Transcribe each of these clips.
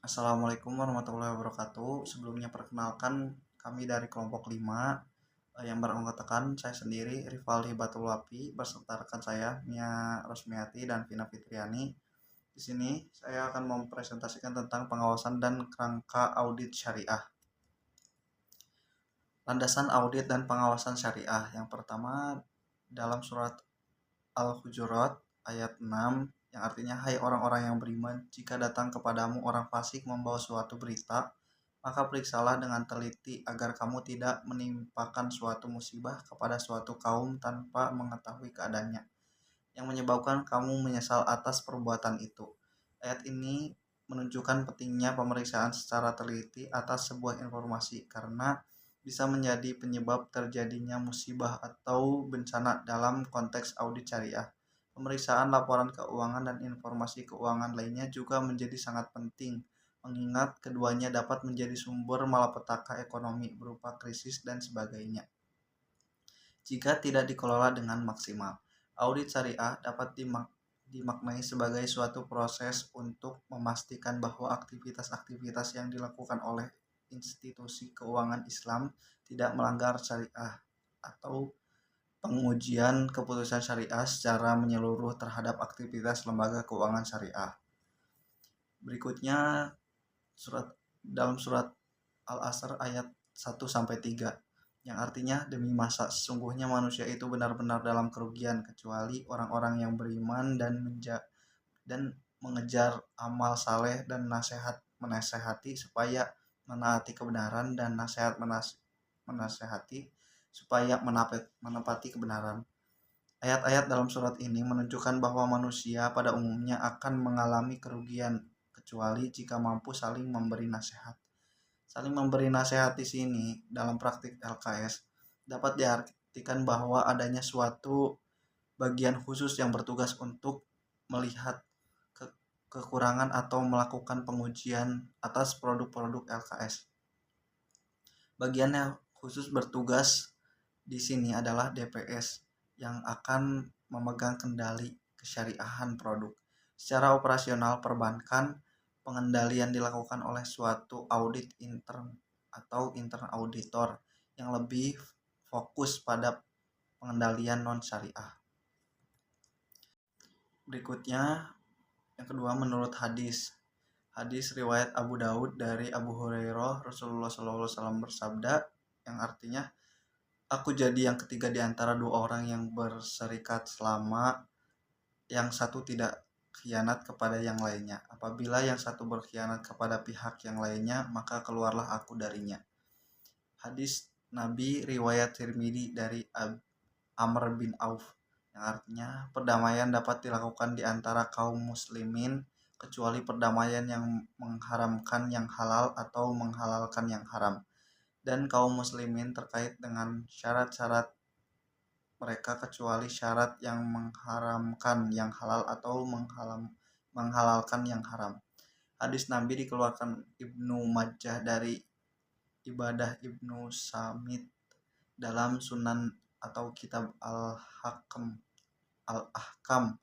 Assalamualaikum warahmatullahi wabarakatuh. Sebelumnya perkenalkan kami dari kelompok 5 yang beranggotakan saya sendiri Rivaldi Batulwapi beserta rekan saya Mia Rosmiati dan Vina Fitriani. Di sini saya akan mempresentasikan tentang pengawasan dan kerangka audit syariah. Landasan audit dan pengawasan syariah. Yang pertama dalam surat Al-Hujurat ayat 6 yang artinya hai orang-orang yang beriman, jika datang kepadamu orang fasik membawa suatu berita, maka periksalah dengan teliti agar kamu tidak menimpakan suatu musibah kepada suatu kaum tanpa mengetahui keadaannya, yang menyebabkan kamu menyesal atas perbuatan itu. Ayat ini menunjukkan pentingnya pemeriksaan secara teliti atas sebuah informasi karena bisa menjadi penyebab terjadinya musibah atau bencana dalam konteks audit syariah. Pemeriksaan laporan keuangan dan informasi keuangan lainnya juga menjadi sangat penting, mengingat keduanya dapat menjadi sumber malapetaka ekonomi berupa krisis dan sebagainya jika tidak dikelola dengan maksimal. Audit syariah dapat dimaknai sebagai suatu proses untuk memastikan bahwa aktivitas-aktivitas yang dilakukan oleh institusi keuangan Islam tidak melanggar syariah atau pengujian keputusan syariah secara menyeluruh terhadap aktivitas lembaga keuangan syariah. Berikutnya dalam surat Al-Asr ayat 1-3 yang artinya demi masa sesungguhnya manusia itu benar-benar dalam kerugian kecuali orang-orang yang beriman dan mengejar amal saleh dan menasehati supaya menaati kebenaran dan menasehati supaya menepati kebenaran. Ayat-ayat dalam surat ini menunjukkan bahwa manusia pada umumnya akan mengalami kerugian kecuali jika mampu saling memberi nasihat. Saling memberi nasihat di sini dalam praktik LKS dapat diartikan bahwa adanya suatu bagian khusus yang bertugas untuk melihat kekurangan atau melakukan pengujian atas produk-produk LKS. Bagian yang khusus bertugas di sini adalah DPS yang akan memegang kendali kesyariahan produk. Secara operasional perbankan, pengendalian dilakukan oleh suatu audit intern atau intern auditor yang lebih fokus pada pengendalian non-syariah. Berikutnya, yang kedua menurut hadis. Hadis riwayat Abu Daud dari Abu Hurairah, Rasulullah SAW bersabda yang artinya, aku jadi yang ketiga di antara dua orang yang berserikat selama yang satu tidak khianat kepada yang lainnya. Apabila yang satu berkhianat kepada pihak yang lainnya, maka keluarlah aku darinya. Hadis Nabi riwayat Tirmidzi dari Amr bin Auf yang artinya perdamaian dapat dilakukan di antara kaum muslimin kecuali perdamaian yang mengharamkan yang halal atau menghalalkan yang haram, dan kaum muslimin terkait dengan syarat-syarat mereka kecuali syarat yang mengharamkan yang halal atau menghalalkan yang haram. Hadis Nabi dikeluarkan Ibnu Majah dari Ibadah Ibnu Samit dalam Sunan atau Kitab Al-Ahkam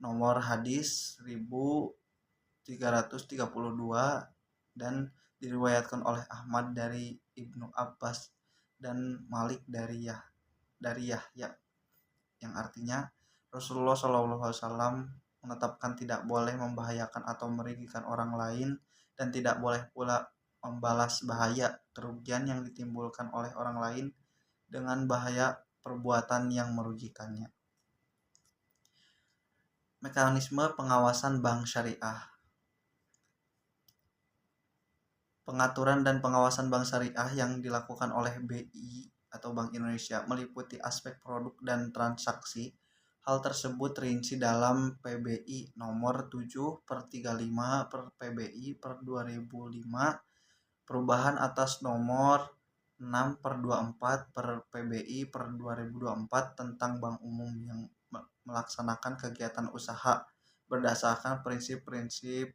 nomor hadis 1332 dan diriwayatkan oleh Ahmad dari Ibnu Abbas dan Malik dari Yahya yang artinya Rasulullah SAW menetapkan tidak boleh membahayakan atau merugikan orang lain dan tidak boleh pula membalas bahaya kerugian yang ditimbulkan oleh orang lain dengan bahaya perbuatan yang merugikannya. Mekanisme pengawasan bank syariah. Pengaturan dan pengawasan bank syariah yang dilakukan oleh BI atau Bank Indonesia meliputi aspek produk dan transaksi. Hal tersebut rinci dalam PBI nomor 7/35/PBI/2005, perubahan atas nomor 6/24/PBI/2024 tentang bank umum yang melaksanakan kegiatan usaha berdasarkan prinsip-prinsip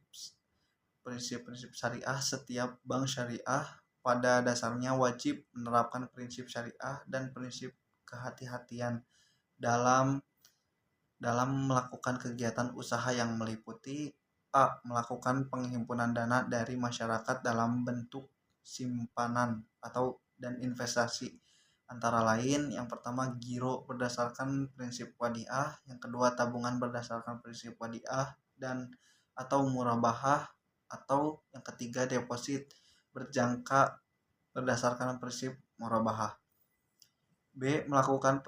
syariah. Setiap bank syariah pada dasarnya wajib menerapkan prinsip syariah dan prinsip kehati-hatian dalam melakukan kegiatan usaha yang meliputi A. Melakukan penghimpunan dana dari masyarakat dalam bentuk simpanan atau dan investasi. Antara lain, yang pertama giro berdasarkan prinsip wadiah, yang kedua tabungan berdasarkan prinsip wadiah dan atau murabahah, atau yang ketiga deposit berjangka berdasarkan prinsip murabahah. B. Melakukan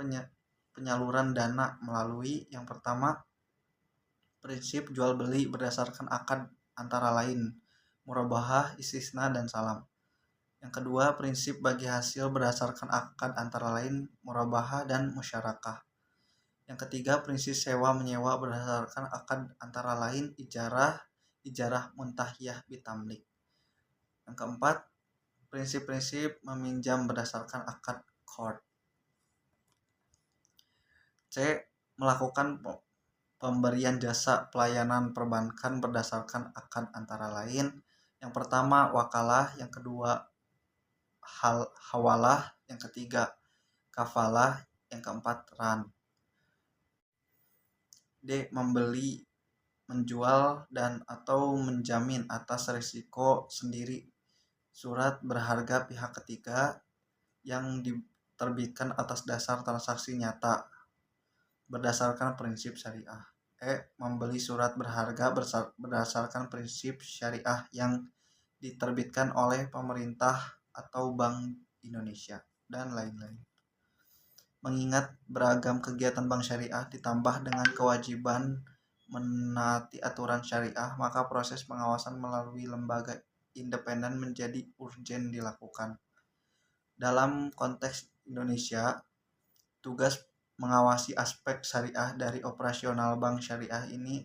penyaluran dana melalui yang pertama prinsip jual beli berdasarkan akad antara lain murabahah, istisna, dan salam. Yang kedua, prinsip bagi hasil berdasarkan akad antara lain murabahah dan musyarakah. Yang ketiga, prinsip sewa menyewa berdasarkan akad antara lain ijarah muntahiyah bitamlik. Yang keempat, prinsip-prinsip meminjam berdasarkan akad qard. C. Melakukan pemberian jasa pelayanan perbankan berdasarkan akad antara lain. Yang pertama, wakalah, yang kedua, hawalah, yang ketiga, kafalah, yang keempat, ran. D. Membeli, menjual, dan atau menjamin atas risiko sendiri surat berharga pihak ketiga yang diterbitkan atas dasar transaksi nyata berdasarkan prinsip syariah. E. Membeli surat berharga berdasarkan prinsip syariah yang diterbitkan oleh pemerintah atau Bank Indonesia, dan lain-lain. Mengingat beragam kegiatan bank syariah ditambah dengan kewajiban menaati aturan syariah, maka proses pengawasan melalui lembaga independen menjadi urgen dilakukan. Dalam konteks Indonesia, tugas mengawasi aspek syariah dari operasional bank syariah ini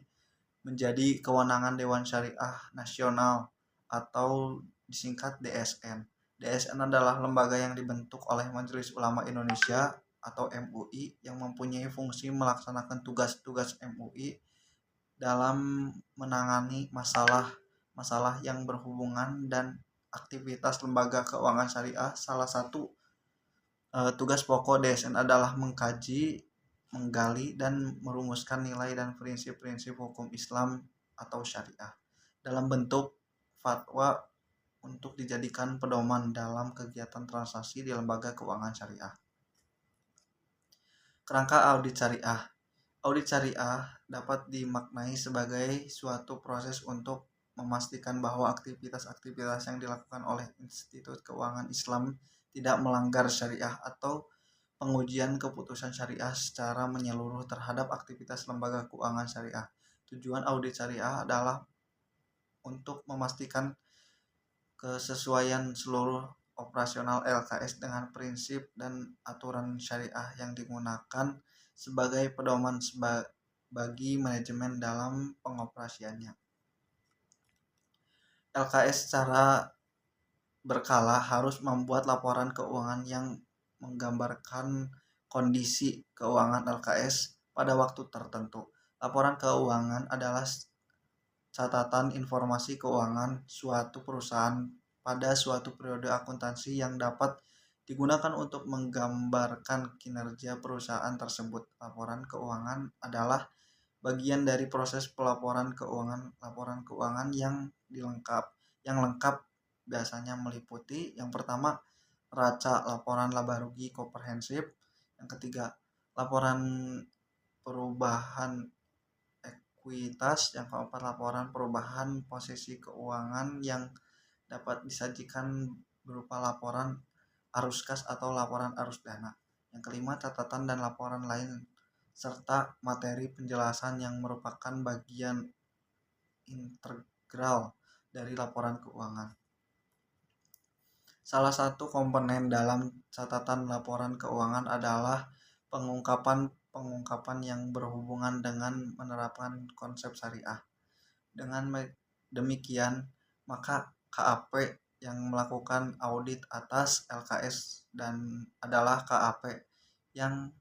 menjadi kewenangan Dewan Syariah Nasional atau disingkat DSN. DSN adalah lembaga yang dibentuk oleh Majelis Ulama Indonesia atau MUI yang mempunyai fungsi melaksanakan tugas-tugas MUI dalam menangani masalah yang berhubungan dan aktivitas lembaga keuangan syariah. Salah satu tugas pokok DSN adalah mengkaji, menggali, dan merumuskan nilai dan prinsip-prinsip hukum Islam atau syariah dalam bentuk fatwa untuk dijadikan pedoman dalam kegiatan transaksi di lembaga keuangan syariah. Kerangka audit syariah. Audit syariah dapat dimaknai sebagai suatu proses untuk memastikan bahwa aktivitas-aktivitas yang dilakukan oleh institut keuangan Islam tidak melanggar syariah atau pengujian keputusan syariah secara menyeluruh terhadap aktivitas lembaga keuangan syariah. Tujuan audit syariah adalah untuk memastikan kesesuaian seluruh operasional LKS dengan prinsip dan aturan syariah yang digunakan sebagai pedoman bagi manajemen dalam pengoperasiannya. LKS secara berkala harus membuat laporan keuangan yang menggambarkan kondisi keuangan LKS pada waktu tertentu. Laporan keuangan adalah catatan informasi keuangan suatu perusahaan pada suatu periode akuntansi yang dapat digunakan untuk menggambarkan kinerja perusahaan tersebut. Laporan keuangan adalah bagian dari proses pelaporan keuangan. Laporan keuangan yang lengkap biasanya meliputi yang pertama raca laporan laba rugi komprehensif, yang ketiga laporan perubahan ekuitas, yang keempat laporan perubahan posisi keuangan yang dapat disajikan berupa laporan arus kas atau laporan arus dana, yang kelima catatan dan laporan lain serta materi penjelasan yang merupakan bagian integral dari laporan keuangan. Salah satu komponen dalam catatan laporan keuangan adalah pengungkapan yang berhubungan dengan menerapkan konsep syariah. Dengan demikian, maka KAP yang melakukan audit atas LKS dan adalah KAP yang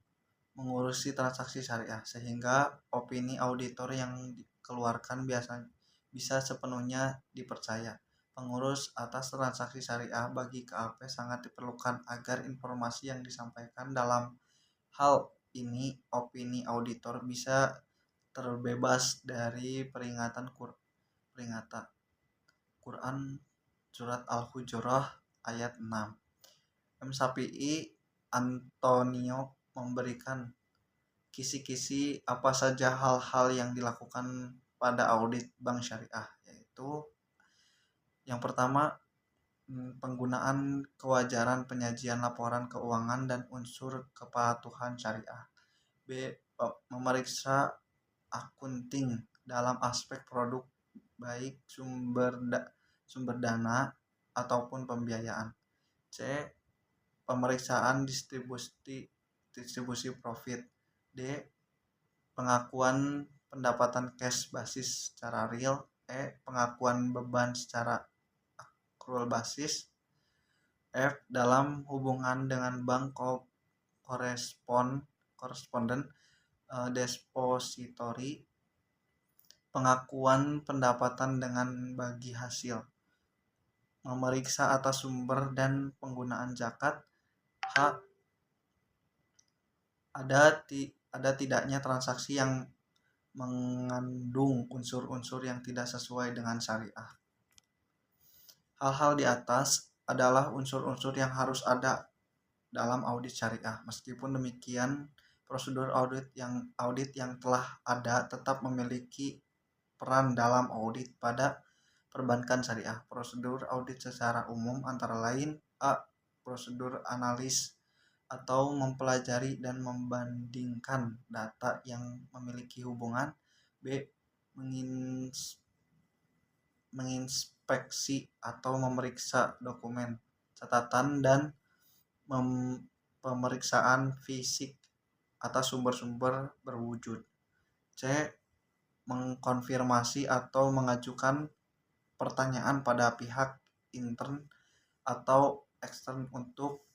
mengurusi transaksi syariah, sehingga opini auditor yang dikeluarkan biasanya bisa sepenuhnya dipercaya. Pengurus atas transaksi syariah bagi KAP sangat diperlukan agar informasi yang disampaikan dalam hal ini opini auditor bisa terbebas dari peringatan peringatan. Quran surat Al-Hujurat ayat 6. M. Syafi'i Antonio memberikan kisi-kisi apa saja hal-hal yang dilakukan pada audit bank syariah, yaitu yang pertama, penggunaan kewajaran penyajian laporan keuangan dan unsur kepatuhan syariah. B. Memeriksa akunting dalam aspek produk baik sumber dana ataupun pembiayaan. C. Pemeriksaan distribusi profit. D. Pengakuan pendapatan cash basis secara real. E. Pengakuan beban secara accrual basis. F. Dalam hubungan dengan bank koresponden depository, pengakuan pendapatan dengan bagi hasil, memeriksa atas sumber dan penggunaan zakat. H. Ada tidaknya transaksi yang mengandung unsur-unsur yang tidak sesuai dengan syariah. Hal-hal di atas adalah unsur-unsur yang harus ada dalam audit syariah. Meskipun demikian, prosedur audit yang telah ada tetap memiliki peran dalam audit pada perbankan syariah. Prosedur audit secara umum antara lain: A. Prosedur analis atau mempelajari dan membandingkan data yang memiliki hubungan. B. Menginspeksi atau memeriksa dokumen, catatan, dan pemeriksaan fisik atas sumber-sumber berwujud. C. Mengkonfirmasi atau mengajukan pertanyaan pada pihak intern atau ekstern untuk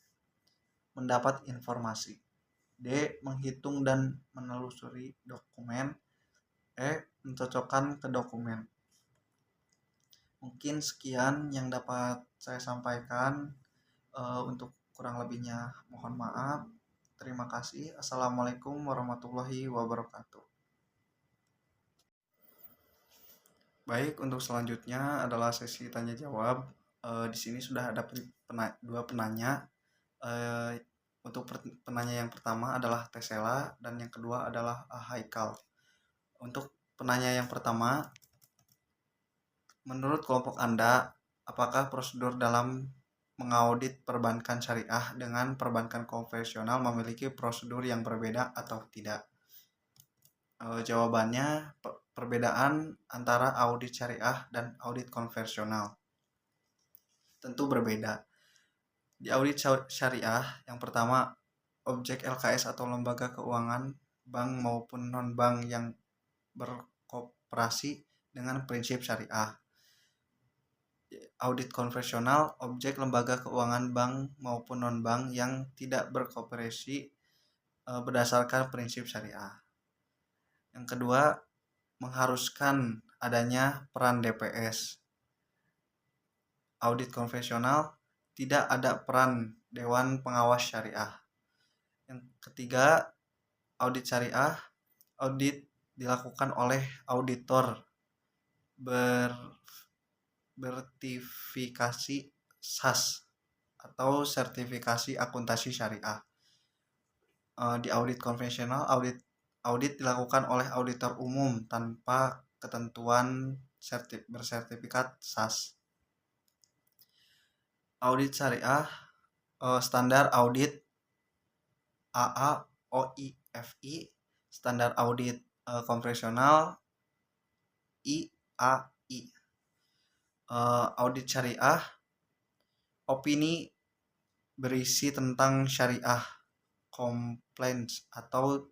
mendapat informasi. D. Menghitung dan menelusuri dokumen. E. Mencocokkan ke dokumen. Mungkin sekian yang dapat saya sampaikan. Untuk kurang lebihnya mohon maaf. Terima kasih. Assalamualaikum warahmatullahi wabarakatuh. Baik, untuk selanjutnya adalah sesi tanya jawab. Di sini sudah ada dua penanya. Untuk penanya yang pertama adalah Tesela dan yang kedua adalah Haikal. Untuk penanya yang pertama, menurut kelompok Anda, apakah prosedur dalam mengaudit perbankan syariah dengan perbankan konvensional memiliki prosedur yang berbeda atau tidak? Jawabannya, perbedaan antara audit syariah dan audit konvensional tentu berbeda. Di audit syariah, yang pertama, objek LKS atau lembaga keuangan, bank maupun non-bank yang berkooperasi dengan prinsip syariah. Audit konvensional, objek lembaga keuangan bank maupun non-bank yang tidak berkooperasi berdasarkan prinsip syariah. Yang kedua, mengharuskan adanya peran DPS. Audit konvensional, tidak ada peran Dewan Pengawas Syariah. Yang ketiga, audit syariah, audit dilakukan oleh auditor bersertifikasi SAS atau sertifikasi akuntansi syariah. Di audit konvensional, audit dilakukan oleh auditor umum tanpa ketentuan bersertifikat SAS. Audit syariah, standar audit AA OIFI, standar audit konvensional IAI. Audit syariah, opini berisi tentang syariah compliance atau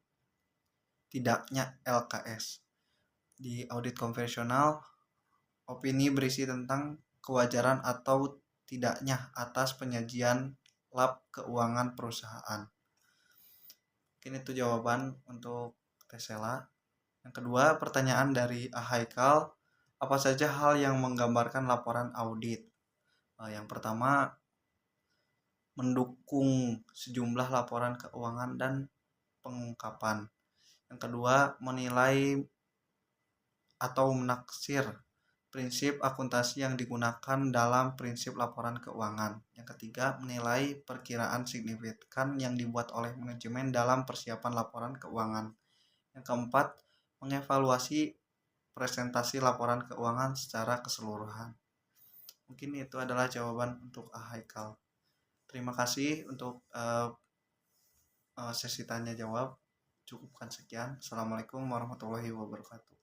tidaknya LKS. Di audit konvensional, opini berisi tentang kewajaran atau tidaknya atas penyajian lab keuangan perusahaan. Mungkin itu jawaban untuk Tesela. Yang kedua, pertanyaan dari Haikal, apa saja hal yang menggambarkan laporan audit? Yang pertama, mendukung sejumlah laporan keuangan dan pengungkapan. Yang kedua, menilai atau menaksir prinsip akuntansi yang digunakan dalam prinsip laporan keuangan. Yang ketiga, menilai perkiraan signifikan yang dibuat oleh manajemen dalam persiapan laporan keuangan. Yang keempat, mengevaluasi presentasi laporan keuangan secara keseluruhan. Mungkin itu adalah jawaban untuk Haikal. Terima kasih untuk sesi tanya jawab. Cukupkan sekian. Assalamualaikum warahmatullahi wabarakatuh.